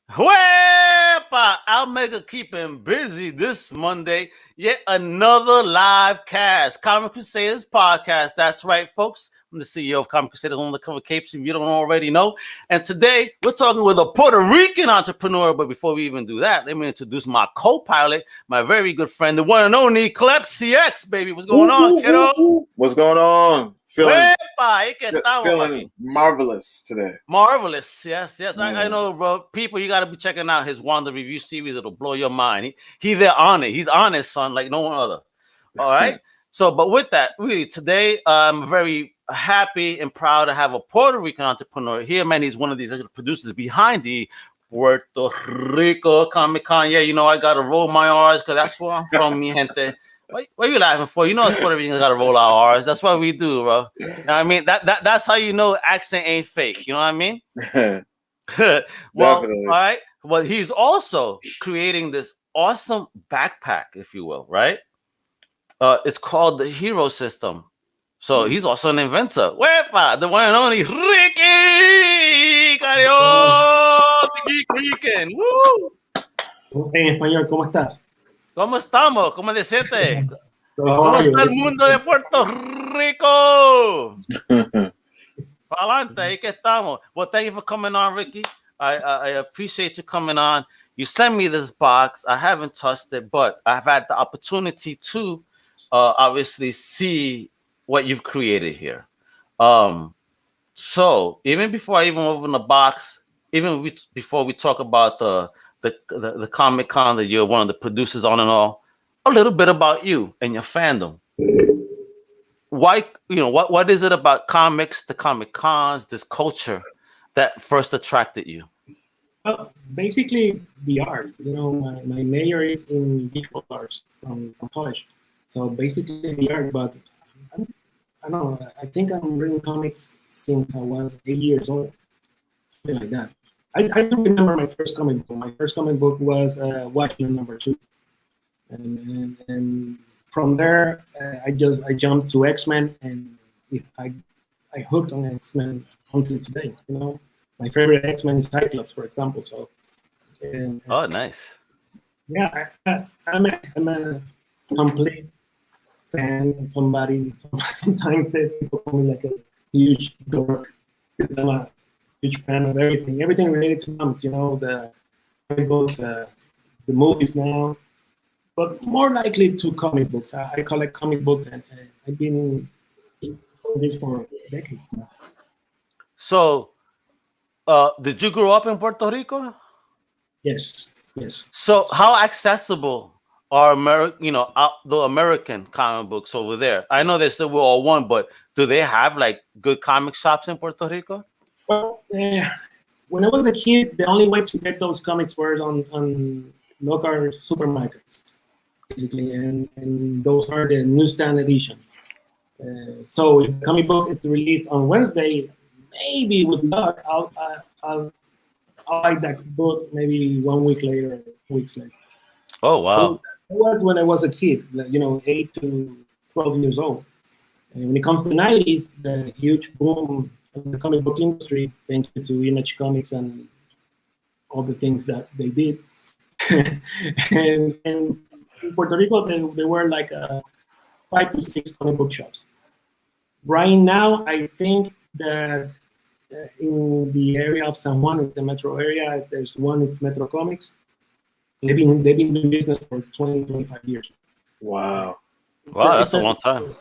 Wepa! Almega keeping busy this Monday. Yet another live cast. Comic Crusaders podcast. That's right, folks. I'm the CEO of Comic Crusaders on the cover capes, if you don't already know. And today we're talking with a Puerto Rican entrepreneur. But before we even do that, let me introduce my co-pilot, my very good friend, the one and only Clep CX, baby. What's going on, kiddo? What's going on? Feeling marvelous today. Marvelous, yes. I know, bro. People, you got to be checking out his Wanda review series. It'll blow your mind. He's there on it. He's on it, son, like no one other. All right. So, but with that, really, today I'm very happy and proud to have a Puerto Rican entrepreneur here. Man, he's one of the executive producers behind the Puerto Rico Comic Con. Yeah, you know, I got to roll my R's because that's where I'm from, mi gente. What are you laughing for? You know, it's Puerto Ricans got to roll our R's. That's what we do, bro. You know what I mean? That's how you know accent ain't fake. You know what I mean? Well, all right. Well, he's also creating this awesome backpack, if you will, right? It's called the Hero System. So he's also an inventor. Wepa, the one and only Ricky Carrión, Rican. Woo! En español, ¿cómo estás? ¿Cómo estamos? ¿Cómo te sientes? ¿Cómo está el mundo de Puerto Rico? Adelante, ahí que estamos. Well, thank you for coming on, Ricky. I appreciate you coming on. You sent me this box. I haven't touched it, but I've had the opportunity to obviously see what you've created here. So even before I even open the box, before we talk about the Comic Con that you're one of the producers on and all, a little bit about you and your fandom. Why, what is it about comics, the Comic Cons, this culture that first attracted you? Well, basically the art. My major is in visual arts from college. So basically the art, but I don't know, I think I'm reading comics since I was 8 years old, something like that. I don't remember my first comic book. My first comic book was Watchmen #2, and from there I jumped to X-Men, and I hooked on X-Men until today. My favorite X-Men is Cyclops, for example. So. Oh, nice. Yeah, I'm a complete fan. Sometimes they call me like a huge dork because I'm a huge fan of everything related to comics, the comic books, the movies now, but more likely to comic books. I collect comic books, and I've been doing this for decades now. So, did you grow up in Puerto Rico? Yes. So, how accessible are the American comic books over there? I know they still were all one, but do they have like good comic shops in Puerto Rico? Well, when I was a kid, the only way to get those comics were on local supermarkets, basically, and those are the newsstand editions. So if the comic book is released on Wednesday, maybe with luck, I'll buy that book maybe 1 week later, 2 weeks later. Oh, wow. So that was when I was a kid, 8 to 12 years old. And when it comes to the 90s, the huge boom in the comic book industry, thanks to Image Comics and all the things that they did. and in Puerto Rico, there were like 5 to 6 comic book shops. Right now, I think that in the area of San Juan, in the metro area, there's one, it's Metro Comics. They've been doing business for 20, 25 years. Wow. That's a long time.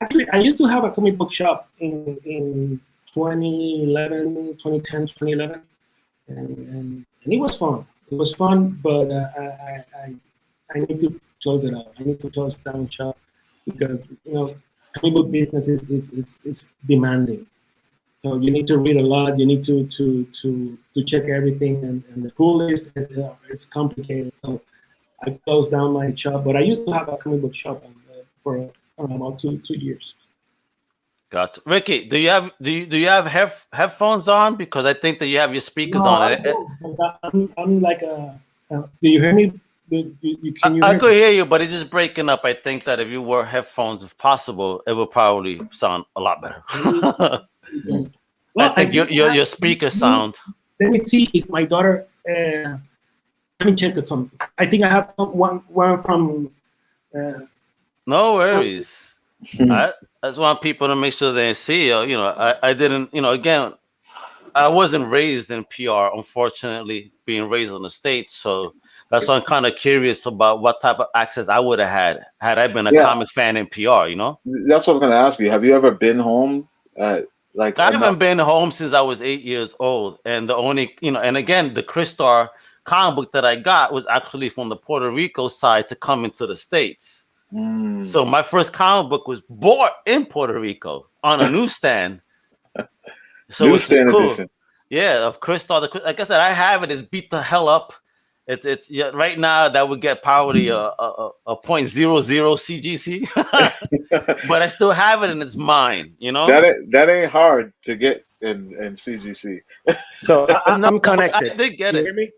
Actually, I used to have a comic book shop in 2011, 2010, 2011, and it was fun. It was fun, but I need to close it up. I need to close down shop because comic book business is demanding. So you need to read a lot. You need to check everything, and the pool list is complicated. So I closed down my shop, but I used to have a comic book shop for about two years. Gotcha. Ricky, do you have headphones on? Because I think that you have your speakers on. I'm like a. Do you hear me? I could hear you, but it's just breaking up. I think that if you wore headphones, if possible, it would probably sound a lot better. Yes. Well, I think your speaker sound. Let me see if my daughter let me check it. Some. I think I have one from. No worries. I just want people to make sure they see. I didn't. Again, I wasn't raised in PR, unfortunately, being raised in the States. So that's why I'm kind of curious about what type of access I would have had I been a comic fan in PR. That's what I was going to ask you. Have you ever been home? I haven't been home since I was 8 years old, and the only and again, the Crystar comic book that I got was actually from the Puerto Rico side to come into the States. So my first comic book was bought in Puerto Rico on a newsstand. So newsstand it's cool. edition. Yeah, of Crystal. Like I said, I have it. It's beat the hell up. It's right now that would get probably a 0.00 CGC, but I still have it and it's mine. That ain't hard to get in CGC. So I'm connected. I did get you it. Hear me?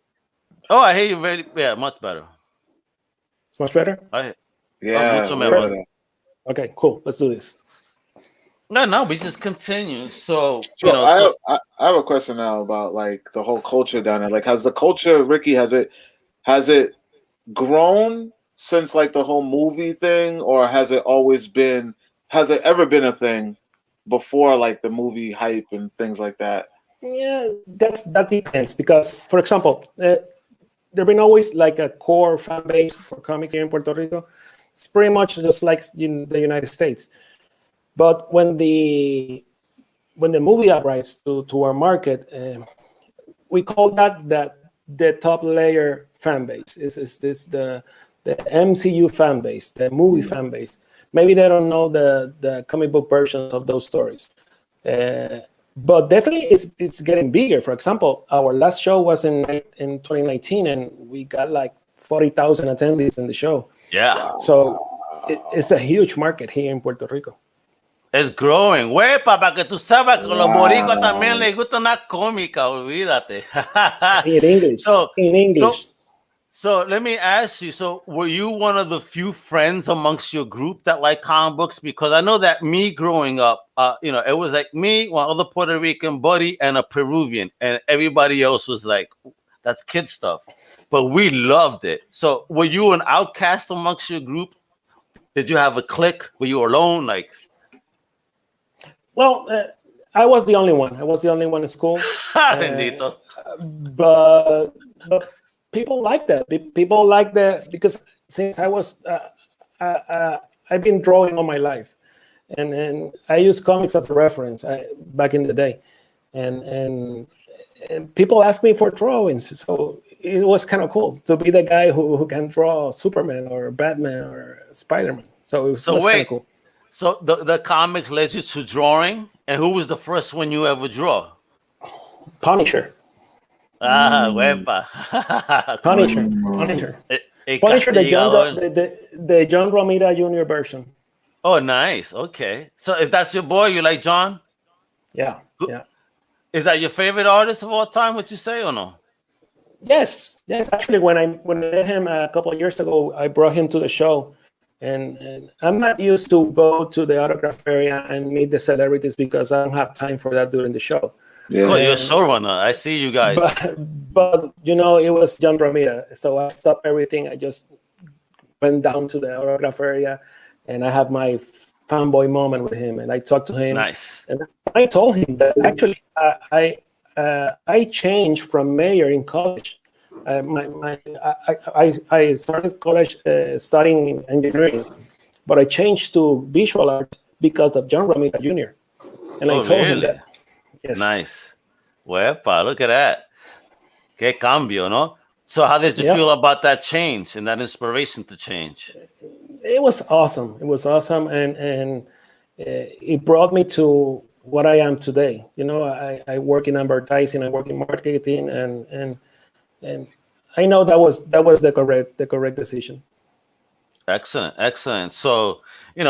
Oh, I hear you very. Yeah, much better. It's much better. Yeah. Okay, cool. Let's do this. No, we just continue. So I have a question now about like the whole culture down there. Like, has the culture, Ricky, has it grown since like the whole movie thing, or has it ever been a thing before like the movie hype and things like that? Yeah, that depends because, for example, there's been always like a core fan base for comics here in Puerto Rico. It's pretty much just like in the United States. But when the movie arrives to our market, we call that the top layer fan base. Is this the MCU fan base, the movie fan base? Maybe they don't know the comic book versions of those stories, but definitely it's getting bigger. For example, our last show was in 2019, and we got like 40,000 attendees in the show. Yeah. So it's a huge market here in Puerto Rico. Es growing. Huepa, para que tú sepas que los boricuas también les gusta una cómica, olvídate. In English. So let me ask you, so were you one of the few friends amongst your group that like comic books? Because I know that me growing up, it was like me, one other Puerto Rican buddy, and a Peruvian, and everybody else was like, that's kid stuff. But we loved it. So were you an outcast amongst your group? Did you have a clique? Were you alone? Like... Well, I was the only one. I was the only one in school. But people like that. People like that because since I was, I've been drawing all my life, and I use comics as a reference back in the day, and people ask me for drawings. So it was kind of cool to be the guy who can draw Superman or Batman or Spider-Man. So it was kind of cool. So the comics led you to drawing, and who was the first one you ever draw? Punisher. Wepa. Punisher. Punisher, the John Romita Jr. version. Oh, nice. Okay. So if that's your boy, you like John? Yeah. Is that your favorite artist of all time, would you say, or no? Yes. Actually, when I met him a couple of years ago, I brought him to the show. And I'm not used to go to the autograph area and meet the celebrities because I don't have time for that during the show. Yeah. Oh, you're a showrunner. I see you guys. But it was John Romita. So I stopped everything. I just went down to the autograph area and I have my fanboy moment with him. And I talked to him. Nice. And I told him that actually I changed from mayor in college. I started college studying engineering, but I changed to visual arts because of John Romita Jr. And I told him that. Yes. Nice. Wepa, look at that. Que cambio, no? So how did you feel about that change and that inspiration to change? It was awesome. And it brought me to what I am today. I work in advertising, I work in marketing, and I know that was the correct decision. Excellent. So, I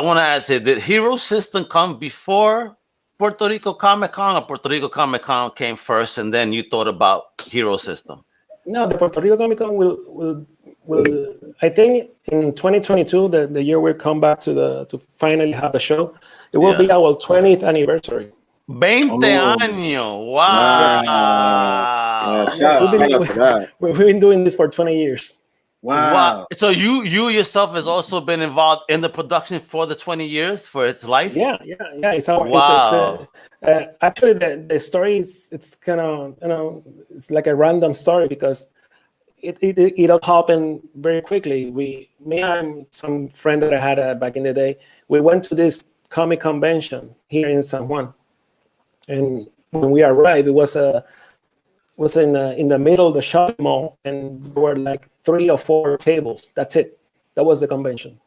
want to ask you, did Hero System come before Puerto Rico Comic Con, or Puerto Rico Comic Con came first and then you thought about Hero System? No, the Puerto Rico Comic Con will I think in 2022, the year we come back to finally have the show, it will be our 20th anniversary. 20 años. Wow. Shout out to that. We've been doing this for 20 years. Wow. So you yourself has also been involved in the production for the 20 years for its life? Yeah. It's our, wow. Actually, the story it's kind of, it's like a random story because it all happened very quickly. Me and some friend that I had back in the day, we went to this comic convention here in San Juan. And when we arrived, it was in the middle of the shopping mall, and there were like 3 or 4 tables. That's it. That was the convention.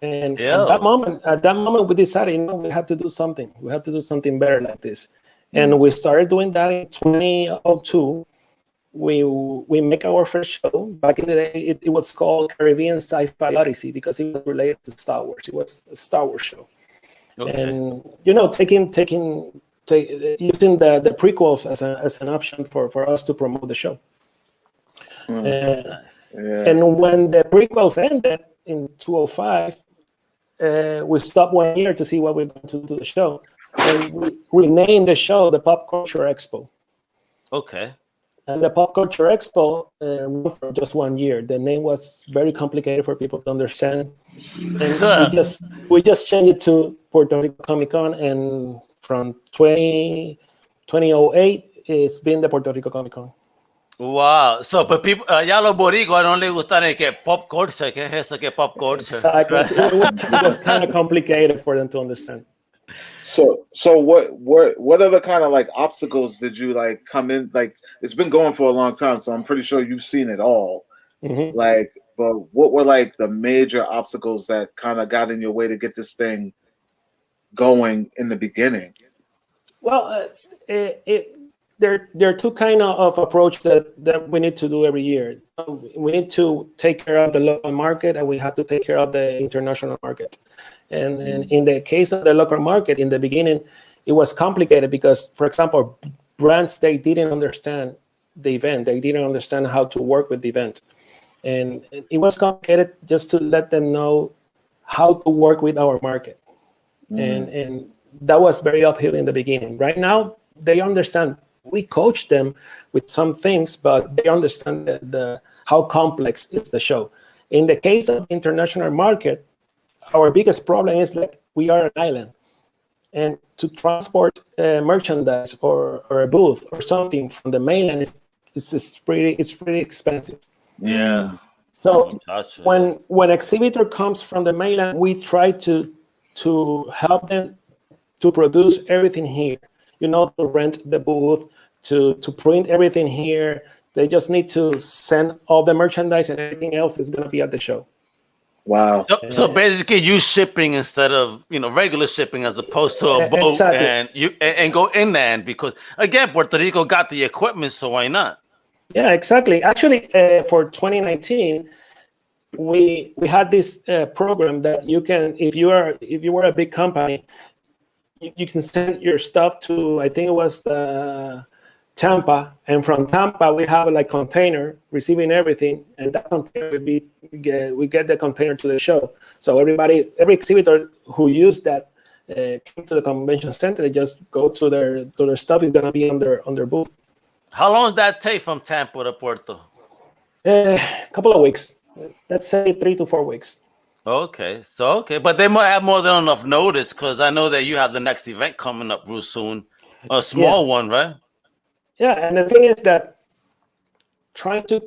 And at that moment, we decided, we had to do something. We had to do something better like this. And we started doing that in 2002. We make our first show. Back in the day, it was called Caribbean Sci-Fi Odyssey because it was related to Star Wars. It was a Star Wars show. Okay. And using the prequels as an option for us to promote the show. And when the prequels ended in 2005, we stopped 1 year to see what we're going to do the show. And we renamed the show the Pop Culture Expo. Okay. And the Pop Culture Expo ran for just 1 year. The name was very complicated for people to understand. And we just changed it to Puerto Rico Comic Con, and from 2008, it's been the Puerto Rico Comic Con. Wow. So, but people, ya los boricuas no les gusta ni que pop culture. ¿Qué es eso que pop culture? Exactly. It was kind of complicated for them to understand. So what other kind of like obstacles did you like come in? Like, it's been going for a long time, so I'm pretty sure you've seen it all. Mm-hmm. Like, but what were like the major obstacles that kind of got in your way to get this thing going in the beginning? Well, there are two kind of approach that we need to do every year. We need to take care of the local market, and we have to take care of the international market. And in the case of the local market, in the beginning, it was complicated because, for example, brands, they didn't understand the event. They didn't understand how to work with the event. And it was complicated just to let them know how to work with our market. And that was very uphill in the beginning. Right now, they understand. We coach them with some things, but they understand how complex is the show. In the case of international market, our biggest problem is like we are an island, and to transport merchandise or a booth or something from the mainland it's pretty expensive. Yeah. So when exhibitor comes from the mainland, we try to help them to produce everything here. To rent the booth, to print everything here. They just need to send all the merchandise, and everything else is going to be at the show. Wow. So basically, you shipping instead of regular shipping, as opposed to a boat, exactly. and go inland, because again, Puerto Rico got the equipment, so why not? Yeah, exactly. Actually, for 2019, we had this program that you can, if you were a big company, you can send your stuff to, I think it was Tampa, and from Tampa we have a container receiving everything, and that container we get the container to the show. So every exhibitor who used that came to the convention center. They just go to their stuff is gonna be on their booth. How long does that take from Tampa to Puerto? A couple of weeks. Let's say 3 to 4 weeks. Okay, but they might have more than enough notice, because I know that you have the next event coming up real soon, a small one, right? Yeah, and the thing is that trying to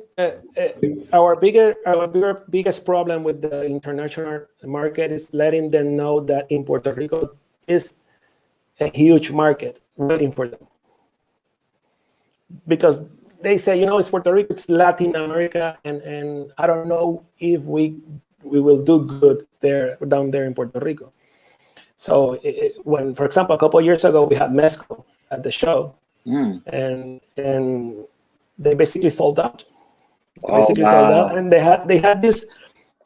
our biggest problem with the international market is letting them know that in Puerto Rico is a huge market waiting for them, because they say, it's Puerto Rico, it's Latin America, and I don't know if we will do good down there in Puerto Rico. So when, for example, a couple of years ago, we had Mezco at the show, and they basically sold out. Sold out, and they had this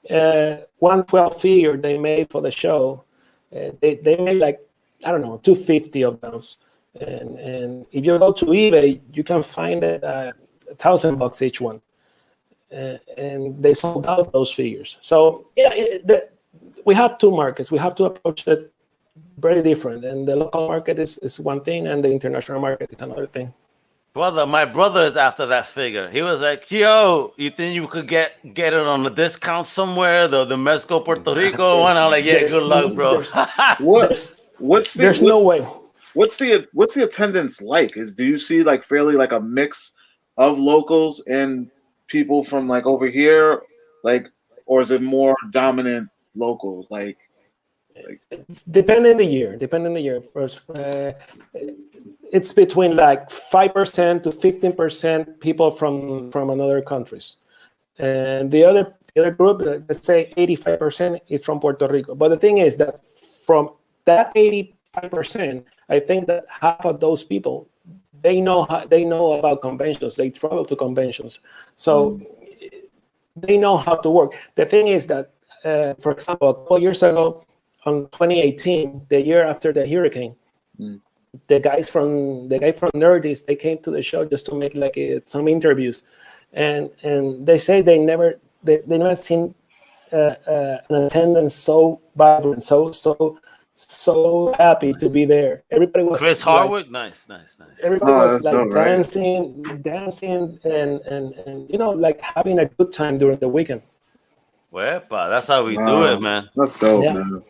112 figure they made for the show. They made like, I don't know, 250 of those. And if you go to eBay, you can find it $1,000 each one. And they sold out those figures. So yeah, we have two markets. We have to approach it very different. And the local market is one thing, and the international market is another thing. Brother, my brother is after that figure. He was like, "Yo, you think you could get it on a discount somewhere? The Mezco Puerto Rico one?" I'm like, "Yeah, good luck, bro." There's no way. What's the attendance like? Do you see like fairly like a mix of locals and people from like over here, like, or is it more dominant locals? Like Depending the year. First, it's between like 5% to 15% people from other countries, and the other group, let's say 85%, is from Puerto Rico. But the thing is that from that 85%, I think that half of those people, they know about conventions. They travel to conventions, so they know how to work. The thing is that, for example, a couple years ago, on 2018, the year after the hurricane, the guy from Nerdist, they came to the show just to make like some interviews, and they say they never seen an attendance so vibrant, so happy to be there. Everybody was Chris Hardwick, nice. Everybody was like dancing, and like having a good time during the weekend. Wepa, that's how we do it, man. That's dope, man.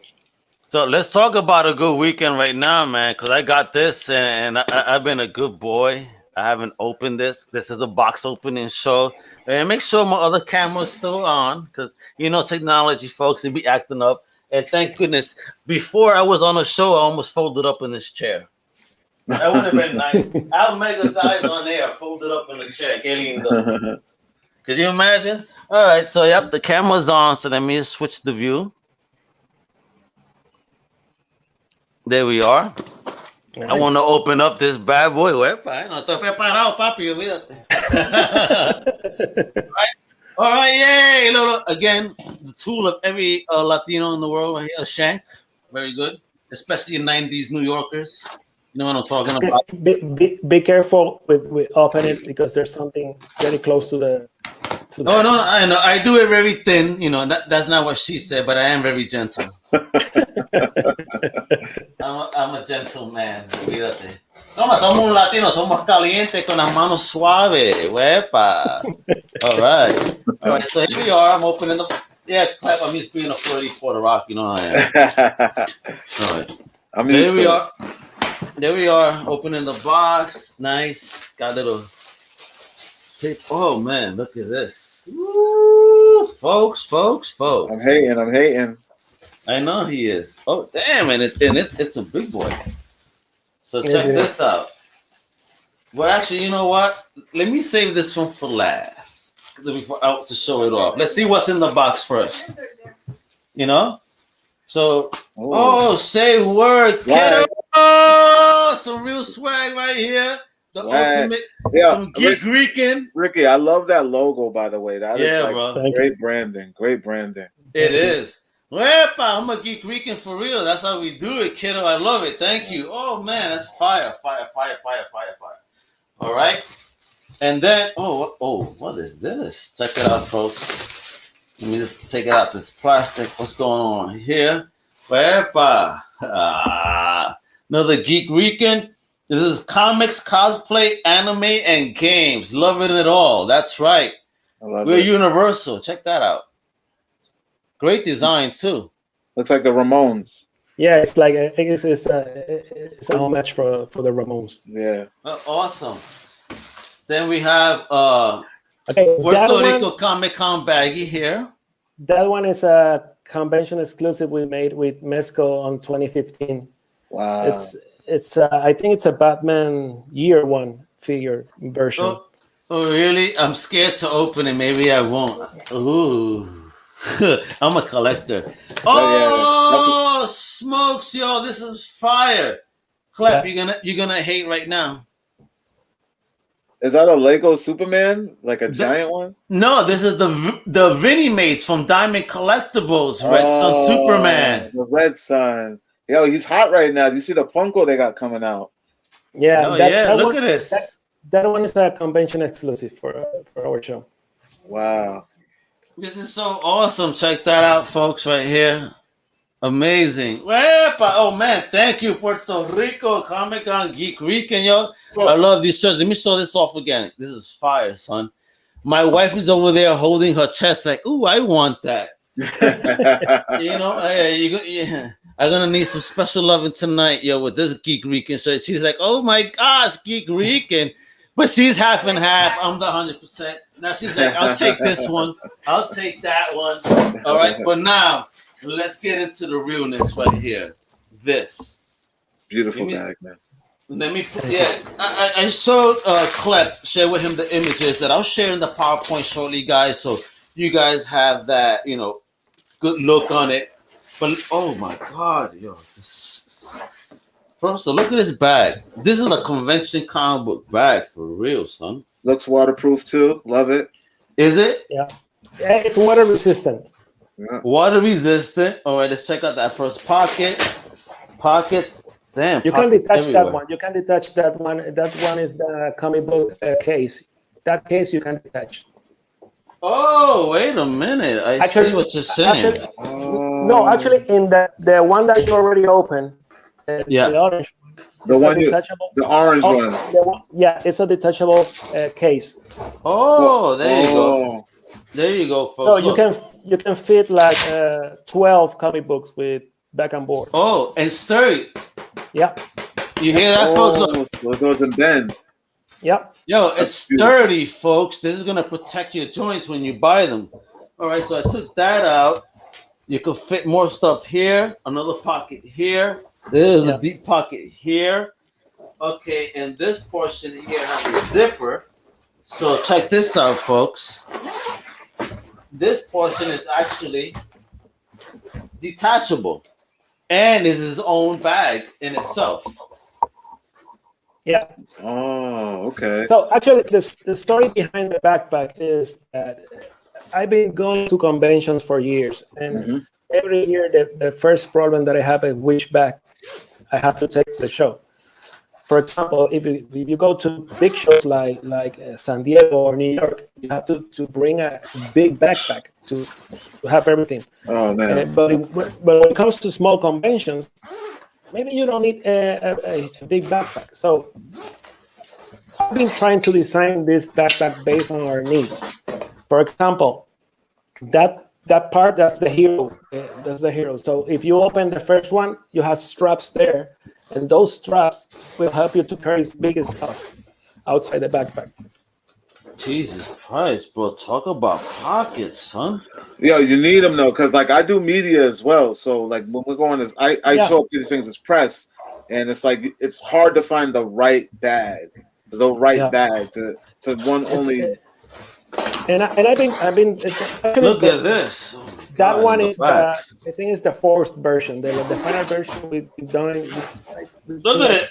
So let's talk about a good weekend right now, man, because I got this, and I've been a good boy. I haven't opened this. This is a box opening show. And make sure my other camera's still on, because, technology, folks, they be acting up. And thank goodness, before I was on a show, I almost folded up in this chair. That would have been nice. Al Mega dies on air, folded up in the chair. Qué lindo. Could you imagine? All right, so, yep, the camera's on, so let me switch the view. There we are. Nice. I want to open up this bad boy. Wepa, no estoy preparado, papi, olvídate. All right, yay! Again, the tool of every Latino in the world right here, a shank. Very good. Especially 90s New Yorkers. You know what I'm talking about? Be careful with opening it, because there's something very close to the... No, I know. I do it very thin. That's not what she said, but I am very gentle. I'm a gentleman. Olvídate. No, somos un latino, somos calientes con las manos suaves. Wepa. All right. So here we are. I'm opening the. Yeah, clap. I'm used to being a flirty Puerto Rock. You know how I am. All right. There we are. Opening the box. Nice. Got a little. Oh man, look at this. Woo, folks. I'm hating. I know he is. Oh damn, and it's a big boy. So check this out. Well, actually, you know what? Let me save this one for last. Before out to show it off. Let's see what's in the box first. So say word, kiddo. Oh, some real swag right here. The ultimate, some geek Rican. Ricky, I love that logo, by the way. That is bro. Great branding. It is. Wepa, I'm a geek Rican for real. That's how we do it, kiddo. I love it. Thank you. Oh man, that's fire. All right. And then, what is this? Check it out, folks. Let me just take it out this plastic. What's going on here? Wepa. Another geek Rican. This is comics, cosplay, anime, and games. Loving it all. That's right. We're universal. Check that out. Great design too. Looks like the Ramones. Yeah, it's like it's a homage for the Ramones. Yeah. Awesome. Then we have Puerto Rico Comic Con baggie here. That one is a convention exclusive we made with Mezco on 2015. Wow. It's I think it's a Batman Year One figure version. Oh really? I'm scared to open it. Maybe I won't. Ooh. I'm a collector. Oh, smokes, yo! This is fire. Clep, you're gonna hate right now. Is that a Lego Superman? Like a giant one? No, this is the Vinny mates from Diamond Collectibles. Red Sun Superman. The Red Sun. Yo, he's hot right now. Do you see the Funko they got coming out? Yeah. Look at this. That one is a convention exclusive for our show. Wow. This is so awesome. Check that out, folks, right here. Amazing. Oh man, thank you, Puerto Rico Comic Con Geek Weekend, yo. I love these shirts. Let me show this off again. This is fire, son. My wife is over there holding her chest like, ooh, I want that. You know, I'm gonna need some special loving tonight, yo, with this Geek Weekend shirt. She's like, oh my gosh, Geek Weekend. But she's half and half. I'm the 100%. Now she's like, I'll take this one. I'll take that one. All right, but now let's get into the realness right here. This beautiful bag, man. Let me. Yeah, I showed Clep, share with him the images that I'll share in the PowerPoint shortly, guys. So you guys have that, good look on it. But oh my God, yo, first, look at this bag. This is a convention comic book bag for real, son. Looks waterproof too. Love it. Is it? Yeah, it's water resistant. Yeah. Water resistant. All right, let's check out that first pocket. Pockets. Damn. You can detach that one. You can detach that one. That one is the comic book case. That case you can detach. Oh, wait a minute. I see what you're saying. No, actually, in the one that you already opened, the orange one, the orange one. Yeah, it's a detachable case. Oh, there you go. There you go, folks. So you can fit like 12 comic books with back and board. Oh, and sturdy. Yeah. You hear that, folks? Look. So it doesn't bend. Yeah. Yo, it's sturdy, folks. This is gonna protect your joints when you buy them. All right, so I took that out. You can fit more stuff here. Another pocket here. There's a deep pocket here. Okay, and this portion here has a zipper. So check this out, folks. This portion is actually detachable and is his own bag in itself. Yeah. Oh, okay. So actually, the story behind the backpack is that I've been going to conventions for years, and every year the first problem that I have is which bag I have to take to the show. For example, if you go to big shows like San Diego or New York, you have to bring a big backpack to have everything. Oh man! But when it comes to small conventions, maybe you don't need a big backpack. So I've been trying to design this backpack based on our needs. For example, that part, that's the hero. That's the hero. So if you open the first one, you have straps there, and those straps will help you to carry big stuff outside the backpack. Jesus Christ, bro! Talk about pockets, son. Yeah, you need them though, because like I do media as well. So like when we're going this, I show up to these things as press, and it's like it's hard to find the right bag to one only. And I've been look at this. Oh that God, one is I think it's the fourth version. The final version we've done. Look at it.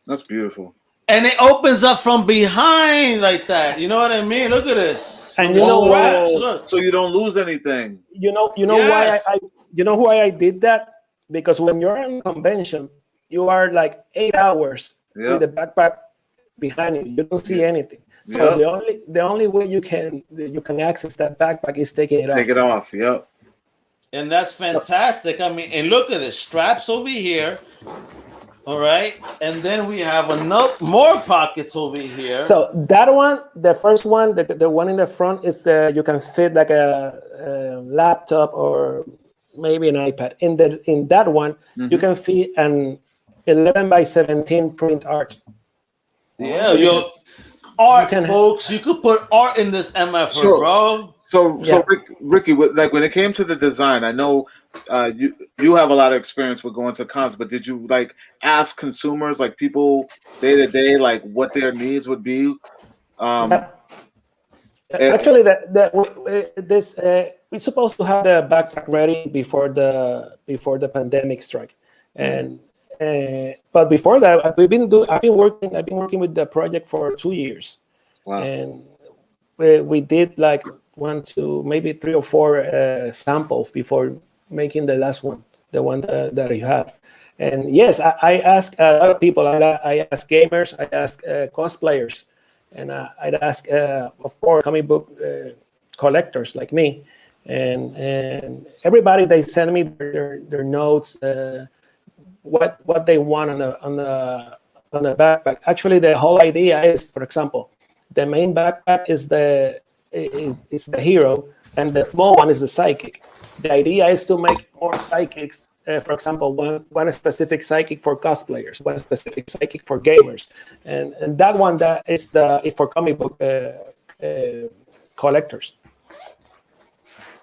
That's beautiful. And it opens up from behind like that. You know what I mean? Look at this. And you know why? Look. So you don't lose anything. You know why I did that? Because when you're in a convention, you are like 8 hours with the backpack behind you. You don't see anything. So the only way you can access that backpack is taking it off. Take it off. Yep. And that's fantastic. I mean, and look at the straps over here. All right, and then we have more pockets over here. So that one, the first one, the one in the front is you can fit like a laptop or maybe an iPad. In that one, you can fit an 11x17 print art. Yeah, so art, folks. You could put art in this MF, bro. So Ricky, like when it came to the design, I know you have a lot of experience with going to cons, but did you like ask consumers, like people day to day, like what their needs would be? Actually, we're supposed to have the backpack ready before the pandemic strike, and but before that, I've been working with the project for 2 years. Wow. And we did like 1, 2, maybe 3 or 4 samples before making the last one, the one that you have. And yes, I ask a lot of people. I ask gamers, I ask cosplayers, and I'd ask, of course, comic book collectors like me. and everybody they send me their notes, what they want on the backpack. Actually, the whole idea is, for example, the main backpack is the hero, and the small one is the psychic. The idea is to make more psychics. For example, one specific psychic for cosplayers, one specific psychic for gamers, and that one that is for comic book collectors.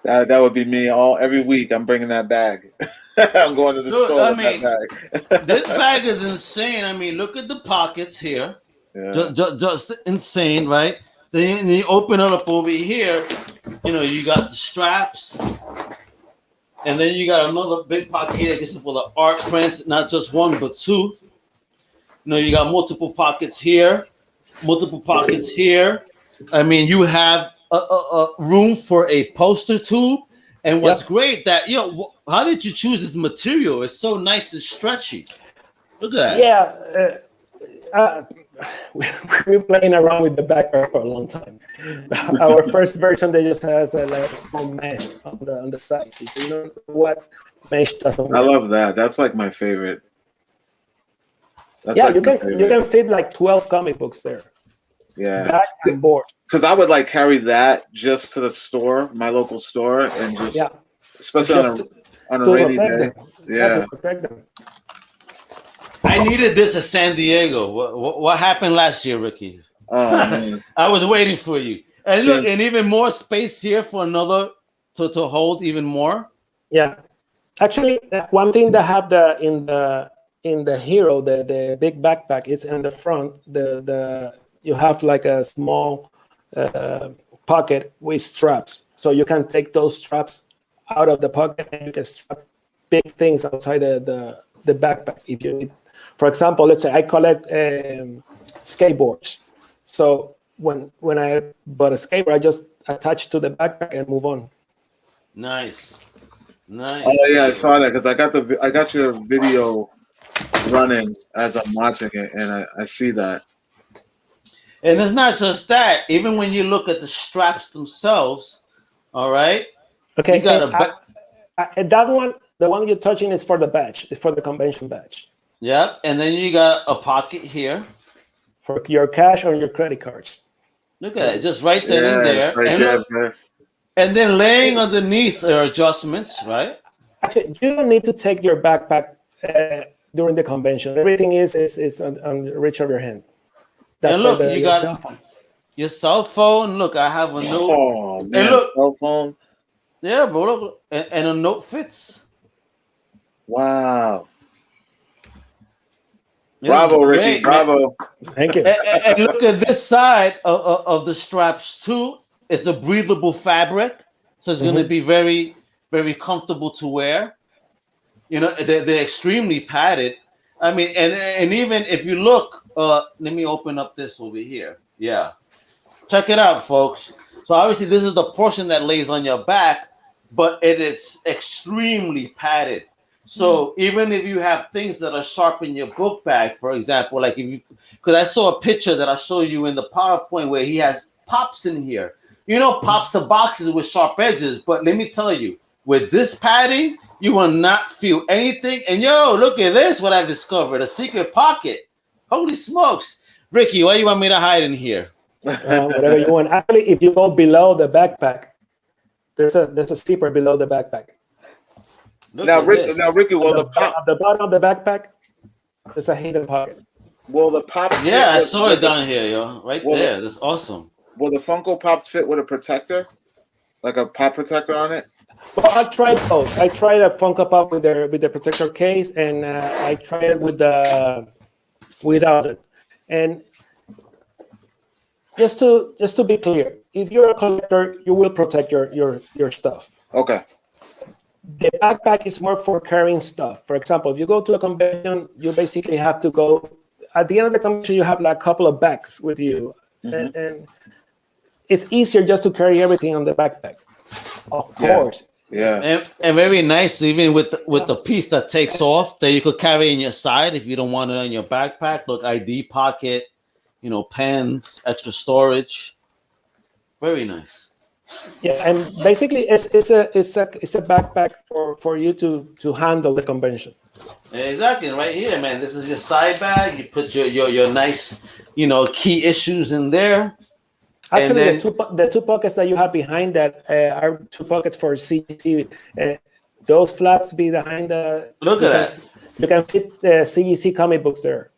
That would be me every week. I'm bringing that bag. I'm going to the store with that bag. This bag is insane. I mean, look at the pockets here. Yeah. Just insane, right? Then you open it up over here. You got the straps. And then you got another big pocket here, I guess, for the art prints, not just one, but two. You got multiple pockets here, multiple pockets here. I mean, you have a room for a poster tube. And what's great that, how did you choose this material? It's so nice and stretchy. Look at that. Yeah. We've been playing around with the backpack for a long time. Our first version, they just has a small mesh on the sides. You know what mesh doesn't work. I love that. That's like my favorite. You can fit like 12 comic books there. Yeah. Back and board. Because I would like carry that just to the store, my local store, and especially on a rainy day. To protect them. I needed this at San Diego. What happened last year, Ricky? Oh, man. I was waiting for you. And look, and even more space here for another to hold even more. Yeah, actually, one thing that have in the hero, the big backpack, it's in the front. You have like a small pocket with straps, so you can take those straps out of the pocket and you can strap big things outside the backpack if you need. For example, let's say I collect skateboards. So when I bought a skateboard, I just attach to the backpack and move on. Nice. Oh yeah, I saw that because I got your video running as I'm watching it, and I see that. And it's not just that. Even when you look at the straps themselves, all right. Okay. You got that one, the one you're touching is for the badge. It's for the convention badge. Yeah, and then you got a pocket here for your cash or your credit cards. Look at it, just right there in there. Right and then laying underneath are adjustments, right? Actually, you don't need to take your backpack during the convention. Everything is on the reach of your hand. That's and look, you got your cell phone. Look, I have a note. Oh man, and look, cell phone. Yeah, bro. Look, and a note fits. Wow. Bravo, Ricky. Great, bravo. Thank you. And look at this side of the straps too. It's a breathable fabric, so it's going to be very, very comfortable to wear. They're extremely padded. I mean, and even if you look, let me open up this over here. Yeah, check it out, folks. So obviously, this is the portion that lays on your back, but it is extremely padded. So even if you have things that are sharp in your book bag, for example, like because I saw a picture that I showed you in the PowerPoint where he has pops in here. Pops are boxes with sharp edges, but let me tell you, with this padding, you will not feel anything. And look at this, what I discovered, a secret pocket. Holy smokes. Ricky, why you want me to hide in here? Whatever you want. Actually, if you go below the backpack, there's a zipper below the backpack. Now, Ricky, will the pop at the bottom of the backpack, there's a hidden pocket. Will the pop? Yeah, I saw it down here, right there. That's awesome. Will the Funko Pops fit with a protector, like a pop protector on it? Well, I tried both. I tried a Funko Pop with the protector case, and I tried it without it. And just to be clear, if you're a collector, you will protect your stuff. Okay. The backpack is more for carrying stuff. For example, if you go to a convention, you basically have to go. At the end of the convention, you have like a couple of bags with you, and it's easier just to carry everything on the backpack. Of course. Yeah. And very nice, even with the piece that takes off that you could carry in your side if you don't want it on your backpack. Look, ID pocket, pens, extra storage. Very nice. Yeah, and basically it's a backpack for you to handle the convention. Exactly, right here, man. This is your side bag. You put your nice, key issues in there, and Actually, then the two pockets that you have behind that are two pockets for CGC. Those flaps behind the look at that. you can fit the CGC comic books there.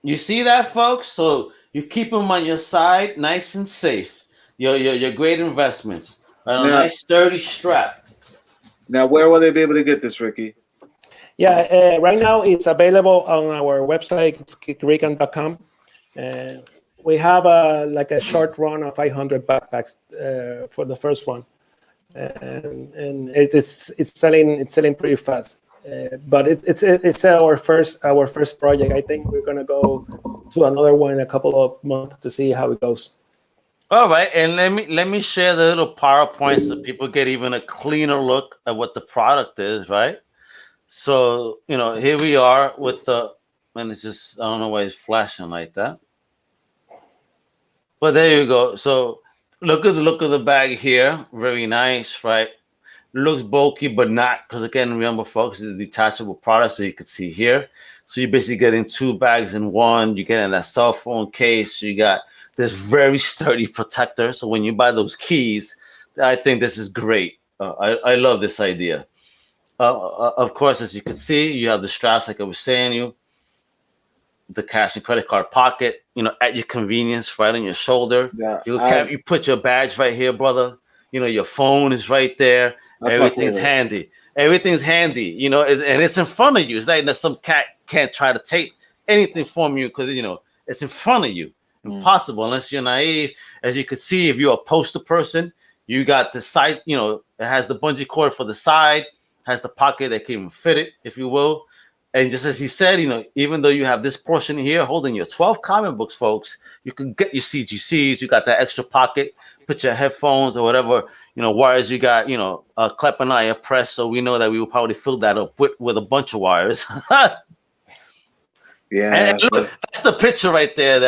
You see that, folks? So you keep them on your side, nice and safe. Your great investments. And a Now, nice sturdy strap. now, where will they be able to get this, Ricky? Yeah, right now it's available on our website, it's kickrican.com. We have a short run of 500 backpacks for the first one, and it's selling pretty fast. But it's our first project. I think we're gonna go to another one in a couple of months to see how it goes. All right, and let me share the little PowerPoint so people get even a cleaner look at what the product is, right? So here we are with and it's just, I don't know why it's flashing like that. But there you go. So look at the bag here. Very nice, right? Looks bulky, but not, because again, remember, folks, it's a detachable product, so you can see here. So you're basically getting two bags in one. You get in that cell phone case. You got this very sturdy protector. So when you buy those keys, I think this is great. I love this idea. Of course, as you can see, you have the straps, like I was saying, the cash and credit card pocket, at your convenience, right on your shoulder. Yeah, You put your badge right here, brother. Your phone is right there. Everything's handy. Everything's handy, and it's in front of you. It's like that some cat can't try to take anything from you because, it's in front of you. Impossible unless you're naive. As you can see, if you're a poster person, you got the side, it has the bungee cord for the side, has the pocket that can even fit it, if you will. And just as he said, even though you have this portion here holding your 12 comic books, folks, you can get your CGCs. You got that extra pocket, put your headphones or whatever, wires you got, Clep and I are pressed. So we know that we will probably fill that up with a bunch of wires. Yeah. And look, that's the picture right there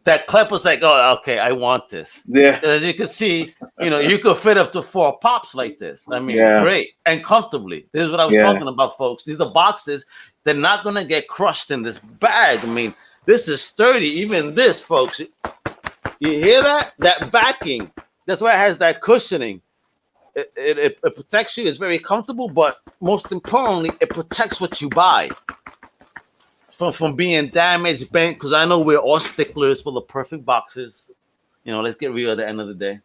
that Clep was like, oh, okay, I want this. Yeah. As you can see, you could fit up to 4 pops like this. I mean, great and comfortably. This is what I was talking about, folks. These are boxes. They're not going to get crushed in this bag. I mean, this is sturdy. Even this, folks. You hear that? That backing. That's why it has that cushioning. It protects you. It's very comfortable, but most importantly, it protects what you buy from being damaged, bent. Because I know we're all sticklers for the perfect boxes. Let's get real at the end of the day.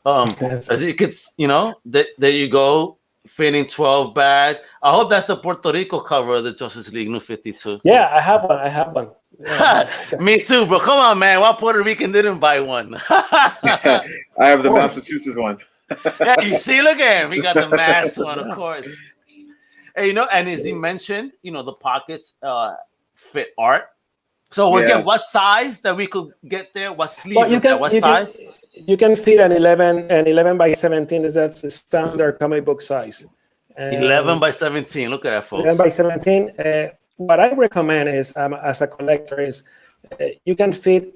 As you could, there you go. Fitting 12 bag. I hope that's the Puerto Rico cover of the Justice League New 52. Yeah, I have one. Yeah. Me too, bro. Come on, man. Why Puerto Rican didn't buy one? I have the Massachusetts one. Yeah, you see, look at him. He got the Mass one, of course. And, and as he mentioned, the pockets fit art. So again, what size that we could get there? What sleeve? What size? You can fit an 11 by 17. That's the standard comic book size. 11 by 17. Look at that, folks. 11 by 17. What I recommend is, as a collector, is you can fit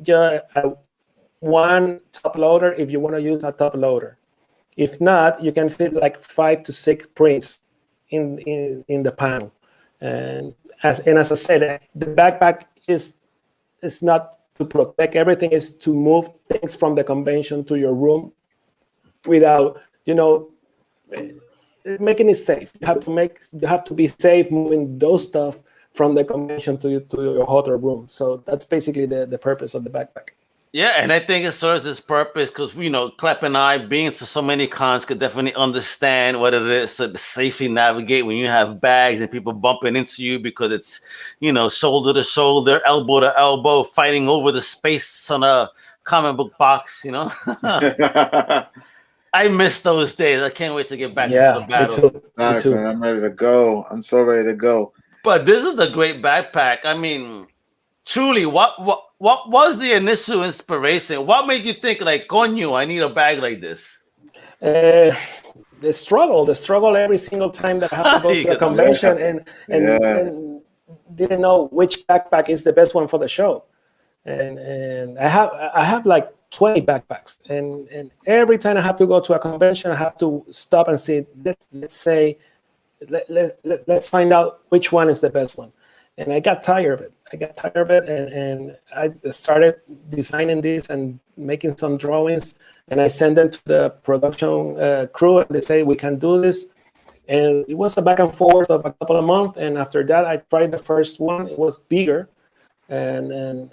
one top loader if you want to use a top loader. If not, you can fit like 5 to 6 prints in the panel. And as I said, the backpack is not to protect everything, is to move things from the convention to your room without, making it safe. You have to be safe moving those stuff from the convention to your hotel room. So that's basically the purpose of the backpack. Yeah, and I think it serves its purpose because, Clep and I, being to so many cons, could definitely understand what it is to safely navigate when you have bags and people bumping into you because it's, shoulder to shoulder, elbow to elbow, fighting over the space on a comic book box, I miss those days. I can't wait to get back into the battle. Me too. Man, I'm ready to go. I'm so ready to go. But this is a great backpack. I mean, truly, what was the initial inspiration? What made you think like, "Coño, I need a bag like this"? The struggle every single time that I have to go to a convention and didn't know which backpack is the best one for the show. And I have like 20 backpacks, and every time I have to go to a convention, I have to stop and say, let's find out which one is the best one. And I got tired of it, and I started designing this and making some drawings, and I sent them to the production crew, and they say we can do this. And it was a back and forth of a couple of months, and after that I tried the first one. It was bigger, and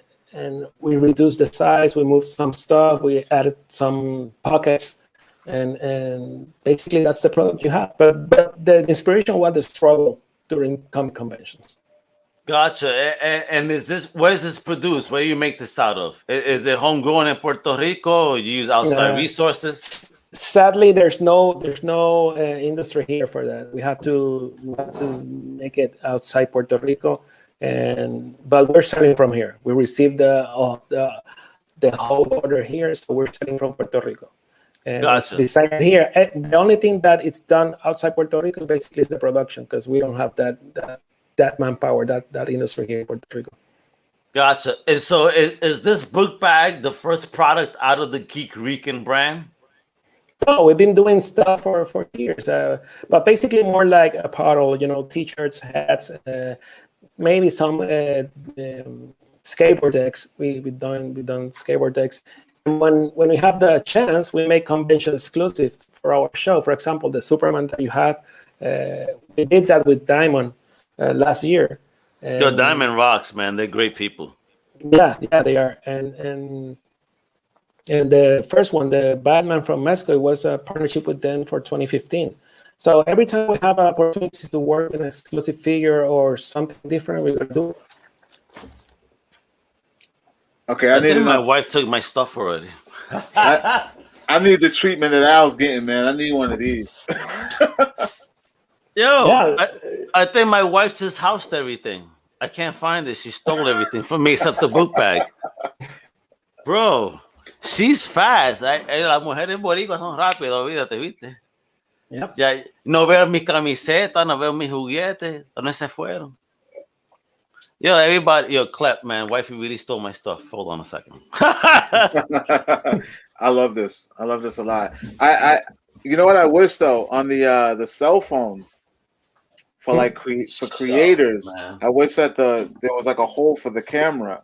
we reduced the size, we moved some stuff, we added some pockets, and basically that's the product you have. But the inspiration was the struggle during comic conventions. Gotcha. And where is this produced? Where you make this out of? Is it homegrown in Puerto Rico, or you use outside resources? Sadly, there's no industry here for that. We have to make it outside Puerto Rico, but we're selling from here. We received the whole order here, so we're selling from Puerto Rico. And gotcha. It's designed here. And the only thing that it's done outside Puerto Rico basically is the production, because we don't have that manpower, that industry here in Puerto Rico. Gotcha. And so is this book bag the first product out of the Geek Rican brand? No, we've been doing stuff for years, but basically more like apparel, t-shirts, hats, maybe some skateboard decks. We've done skateboard decks. And when we have the chance, we make convention exclusives for our show. For example, the Superman that you have, we did that with Diamond last year. Yo, Diamond rocks, man. They're great people. Yeah, they are. And the first one, the Batman from Mexico, was a partnership with them for 2015. So every time we have an opportunity to work in an exclusive figure or something different, we're going to do it. Okay, I think my wife took my stuff already. I need the treatment that Al's getting, man. I need one of these. Yo, Yeah. I think my wife just housed everything. I can't find it. She stole everything from me except the book bag. Bro, she's fast. Las mujeres boricuas son rápidas, olvídate, ¿viste? Yep. Ya, no veo mis camisetas, no veo mis juguetes. ¿Dónde se fueron? Yo, everybody, clap, man. Wifey really stole my stuff. Hold on a second. I love this. I love this a lot. I you know what I wish though, on the cell phone for like for creators, I wish that there was like a hole for the camera.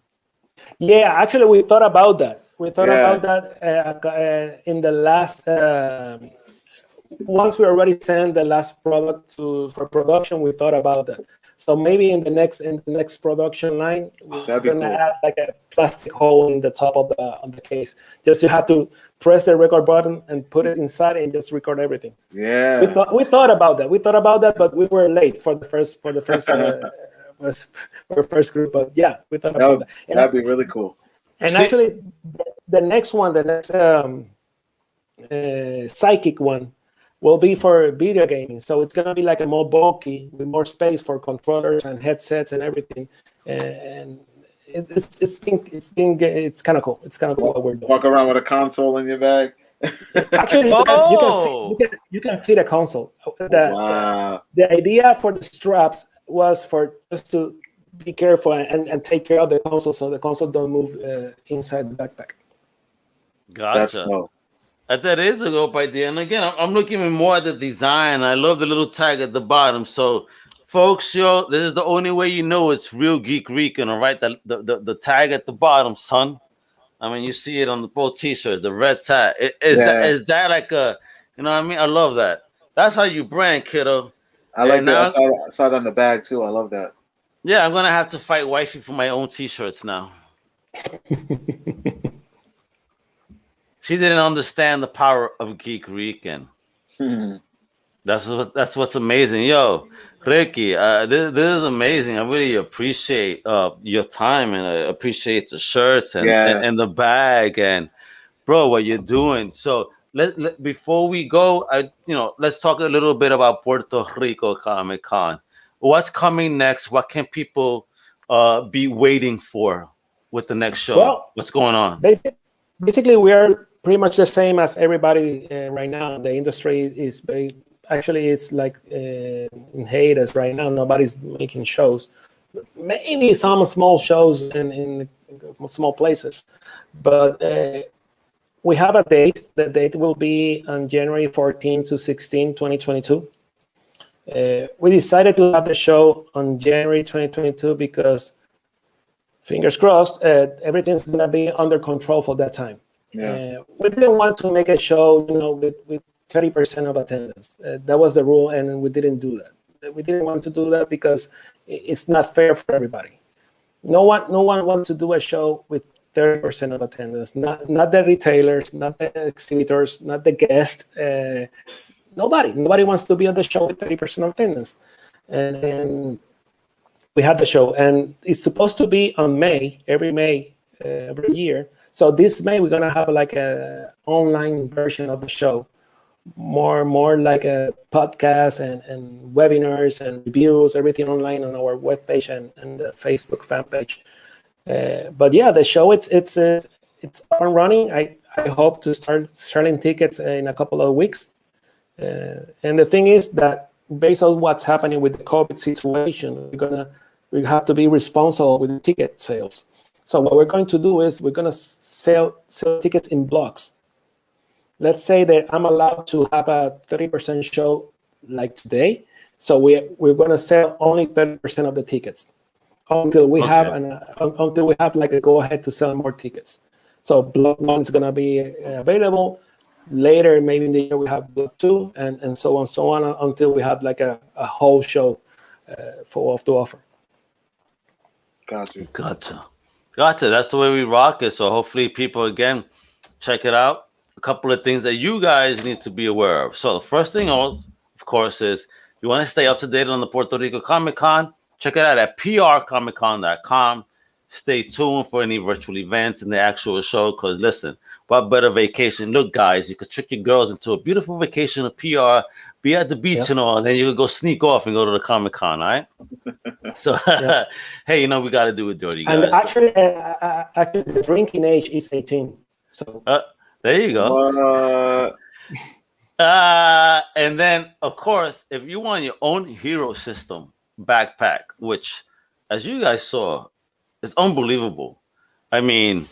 Yeah, actually, we thought about that. We thought about that in the last. Once we already sent the last product for production, we thought about that. So maybe in the next production line, we're gonna add like a plastic hole in the top of the case. Just you have to press the record button and put it inside and just record everything. Yeah, we thought about that, but we were late for the first group. But yeah, we thought about that. And that'd be really cool. And actually, the next psychic one will be for video gaming. So it's gonna be like a more bulky with more space for controllers and headsets and everything. And it's kind of cool. It's kind of cool what we're doing. Walk around with a console in your bag. Actually, you can fit a console. Wow. The idea for the straps was for just to be careful and take care of the console, so the console don't move inside the backpack. Gotcha. That's cool. That is a dope idea. And again, I'm looking more at the design. I love the little tag at the bottom. So, folks, this is the only way you know it's real Geek Rican, all right? The tag at the bottom, son. I mean, you see it on both t-shirts, the red tag. Is that like a, you know what I mean? I love that. That's how you brand, kiddo. I like that. I saw it on the bag, too. I love that. Yeah, I'm going to have to fight wifey for my own t-shirts now. She didn't understand the power of Geek Rican. That's what's amazing. Yo, Ricky, this is amazing. I really appreciate your time, and I appreciate the shirts and the bag, and bro, what you're doing. So before we go, let's talk a little bit about Puerto Rico Comic Con. What's coming next? What can people be waiting for with the next show? Well, what's going on? Basically, we are pretty much the same as everybody right now. The industry is it's like in hiatus right now. Nobody's making shows. Maybe some small shows in small places, but We have a date. The date will be on January 14 to 16, 2022. We decided to have the show on January 2022 because, fingers crossed, everything's going to be under control for that time. Yeah. We didn't want to make a show, with 30% of attendance. That was the rule, and we didn't do that. We didn't want to do that because it's not fair for everybody. No one wants to do a show with 30% of attendance. Not the retailers, not the exhibitors, not the guests. Nobody wants to be on the show with 30% of attendance. And we had the show, and it's supposed to be on every May, every year. So this May we're gonna have like a online version of the show, more like a podcast and webinars and reviews, everything online on our webpage and the Facebook fan page. But yeah, the show it's up and running. I hope to start selling tickets in a couple of weeks. And the thing is that based on what's happening with the COVID situation, we have to be responsible with the ticket sales. So what we're going to do is we're going to sell tickets in blocks. Let's say that I'm allowed to have a 30% show like today. So we're going to sell only 30% of the tickets until we have like a go ahead to sell more tickets. So block 1 is going to be available. Later, maybe in the year, we have block 2 and so on until we have like a whole show to offer. Gotcha. That's the way we rock it. So hopefully people, again, check it out. A couple of things that you guys need to be aware of. So the first thing, of course, is you want to stay up to date on the Puerto Rico Comic Con. Check it out at prcomiccon.com. Stay tuned for any virtual events and the actual show. Because listen, what better vacation? Look, guys, you could trick your girls into a beautiful vacation of PR, be at the beach and all, and then you could go sneak off and go to the Comic Con, all right? So, hey, we got to do it dirty, guys. And actually, the drinking age is 18. So there you go. And then, of course, if you want your own Hero System backpack, which, as you guys saw, is unbelievable. I mean,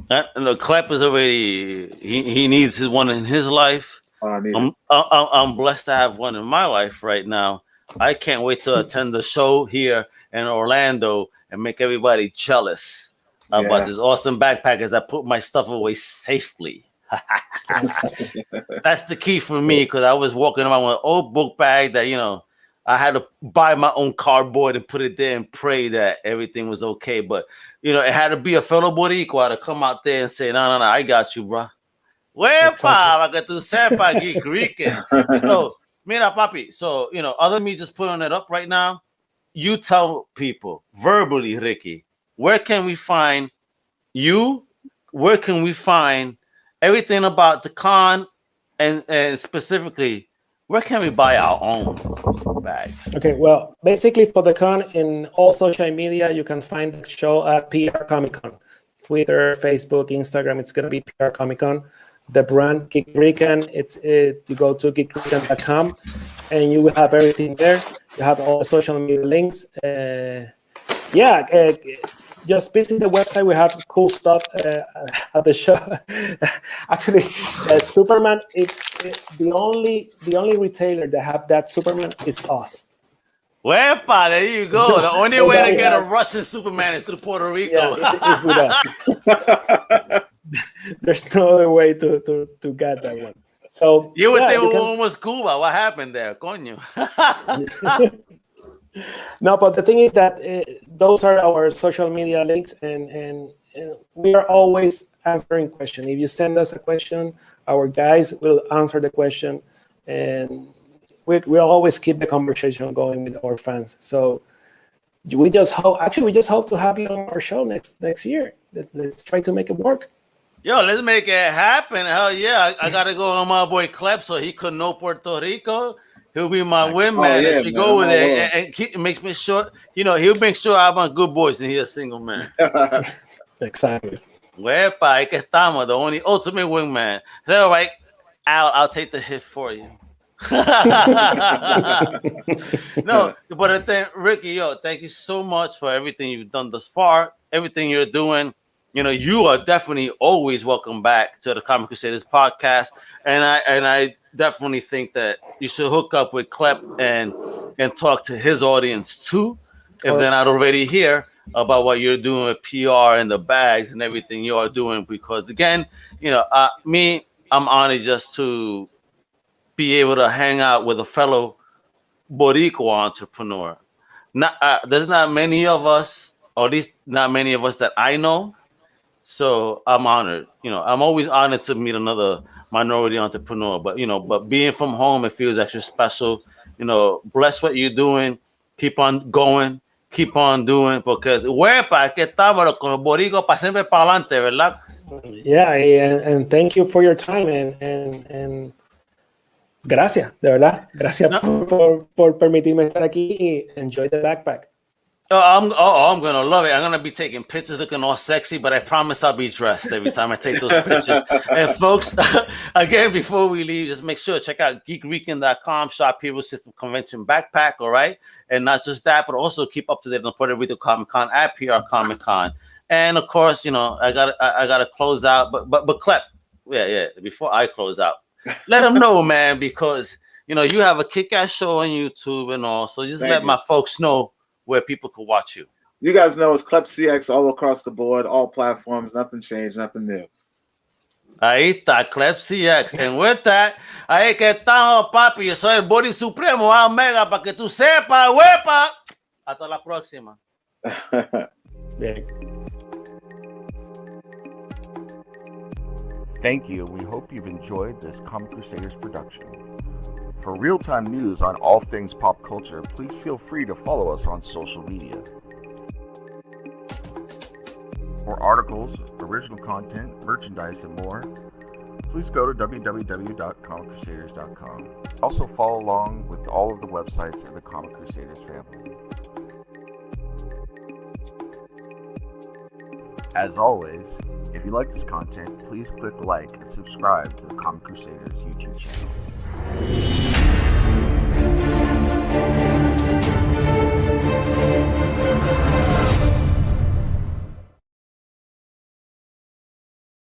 the Clep is already, he needs one in his life. I'm blessed to have one in my life right now. I can't wait to attend the show here in Orlando and make everybody jealous about this awesome backpack as I put my stuff away safely. That's the key for me, because I was walking around with an old book bag that, I had to buy my own cardboard and put it there and pray that everything was okay. But, it had to be a fellow Boricua to come out there and say, no, I got you, bro. Wepa, que tú sepas, geek Rican. So, mira, papi. So, other than me just putting it up right now, you tell people verbally, Ricky, where can we find you? Where can we find everything about the con? And specifically, where can we buy our own bag? Okay, well, basically for the con, in all social media, you can find the show at PR Comic Con. Twitter, Facebook, Instagram, it's going to be PR Comic Con. The brand Geek Rican, you go to geekrican.com and you will have everything there. You have all the social media links. Just visit the website. We have cool stuff at the show. Actually, Superman is the only retailer that have that Superman is us. Wepa, there you go. The only way to get a Russian Superman is through Puerto Rico. It's with us. There's no other way to get that one. So you would think one was Cuba. What happened there, coño? No, but the thing is that those are our social media links, and we are always answering questions. If you send us a question, our guys will answer the question, and we'll always keep the conversation going with our fans. So we just hope to have you on our show next year. Let's try to make it work. Yo, let's make it happen. Hell yeah. I got to go on my boy Clep so he could know Puerto Rico. He'll be my wingman as we go over there and makes me sure, he'll make sure I'm a good boy and he's a single man. Exactly. Wepa, ahí que estamos, the only ultimate wingman. So, all right, I'll take the hit for you. No, but then, Ricky, thank you so much for everything you've done thus far, everything you're doing. you are definitely always welcome back to the Comic Crusaders podcast. And I definitely think that you should hook up with Klep and talk to his audience too, if they're not already here, about what you're doing with PR and the bags and everything you are doing. Because again, I'm honored just to be able to hang out with a fellow Boricua entrepreneur. There's not many of us, or at least not many of us that I know. So I'm honored. I'm always honored to meet another minority entrepreneur. But being from home, it feels extra special. Bless what you're doing. Keep on going. Keep on doing. Because huepa, que estamos con los boricuas para siempre para adelante, ¿verdad? Yeah, and thank you for your time and gracias, de verdad. Gracias por permitirme estar aquí y enjoy the backpack. I'm gonna love it. I'm gonna be taking pictures looking all sexy, but I promise I'll be dressed every time I take those pictures. And folks, again, before we leave, just make sure to check out geekweekend.com, shop Hero System Convention backpack, all right? And not just that, but also keep up to date on Puerto Rico Comic Con at PR Comic Con. And of course, I gotta close out, but Klep, yeah. Before I close out, let them know, man, because you have a kick-ass show on YouTube and all. So just let my folks know where people can watch you. You guys know it's Klep CX all across the board, all platforms, nothing changed, nothing new. Ahí está, Klep CX. And with that, ahí que estamos, papi. Yo soy el Body Supremo, Omega, para que tú sepas, huepa. Hasta la próxima. Thank you. We hope you've enjoyed this Comic Crusaders production. For real-time news on all things pop culture, please feel free to follow us on social media. For articles, original content, merchandise, and more, please go to www.comiccrusaders.com. Also follow along with all of the websites of the Comic Crusaders family. As always, if you like this content, please click like and subscribe to the Comic Crusaders YouTube channel.